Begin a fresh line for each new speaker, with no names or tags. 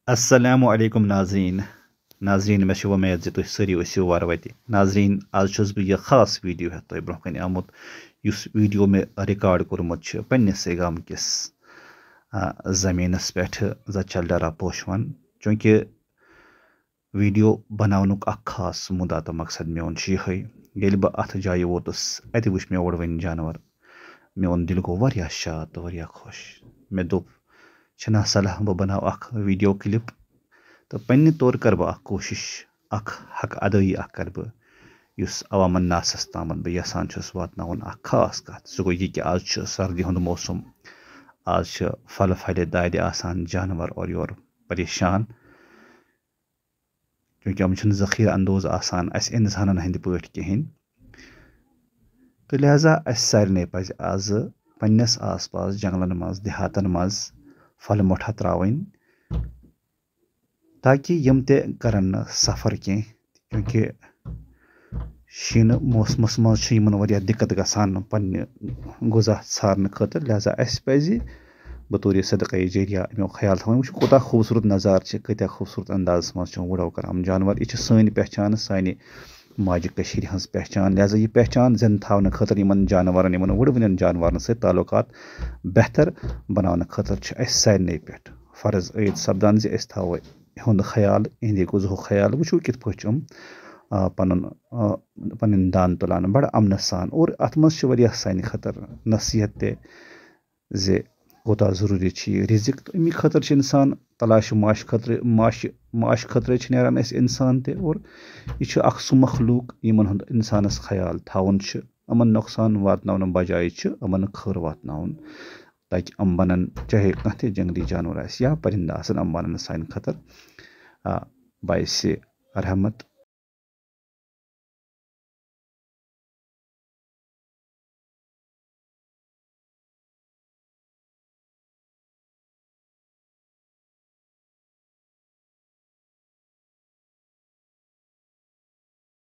अस्सलामुअलैकुम नाजरीन मे उम्मीद जो तुम सारी ٲسِو वरवति नाजरीन आज छुस बह यह खास वीडियो हेत तुम ब्रोह कन आमुत युस वीडियो मे रिकॉर्ड कोरमुत पन्निसै गाम किस जमीनस पे जचल डरा पोशवन चूंकि वीडियो बनावनुक अख खास मुदा तो मकसद मेन यह ये बह अत जाय वोतुस अत वुच मे वुडवनि जानवर मेन दिल गो वारिया शाद तो वारिया खुश मे दोप छना सलाह बह बनाव अख वीडियो क्लिप तो पन्ने तौर कर बह कोशिश अख हक अदई कर बह युस अवामन नासस तामत बह यसान छुस वातनाउन अख खास कत सह गो यह कि आज सर्दी हुंद मौसम आज फल फल दादि आसान जानवर और योर परेशान क्योंकि हम जखीर अंदोज आसान अस इंसानन हंद पट कहें तो लिहाजा अस सारे पज आज पन्नस आस पास जंगलन मज देहातन मज फल मुठा त्रावन ताकि यम ते करन न सफर कह क्योंकि शीन मौसमस मज वारिया दिक्कत गसान पन्ने गुजा सारन खतर लिहाजा अस पज बतौर सदक़ जरिया अमो ख्याल थवन वो कोता खूबसूरत नज़ार कत्या खूबसूरत अंदाज मज वुडो कर जानवर यह सन पहचान सानि माज कशीर हंस पहचान लिहाजा यह पहचान जिंद थावन खतर इन जानवर इन वुडवन जानवर सत ताल्लुकात बेहतर बनाने खतर अस सारे पे फर्ज ऐद सपदान जे अस थो इहुंद ख्याल इहंदे गुजो ख्याल वो कित पे पन दान तुलान बड़ अमन सान और अत मज सानि खतर नसीहत ते जे कोता जरूरी यह रिजिक तो अमी खतर इंसान तलाश माश खतर माश खतर नेरान इंसान ते और यह अख सु मखलूक यमन हुंद इंसानस ख्याल थावन अमन नुकसान वातन बजाय अमन खर वातन ताकि अम बनन चाहे कह ते जंगली जानवर या परिंदा अम बनन सान खतर बायस रहमत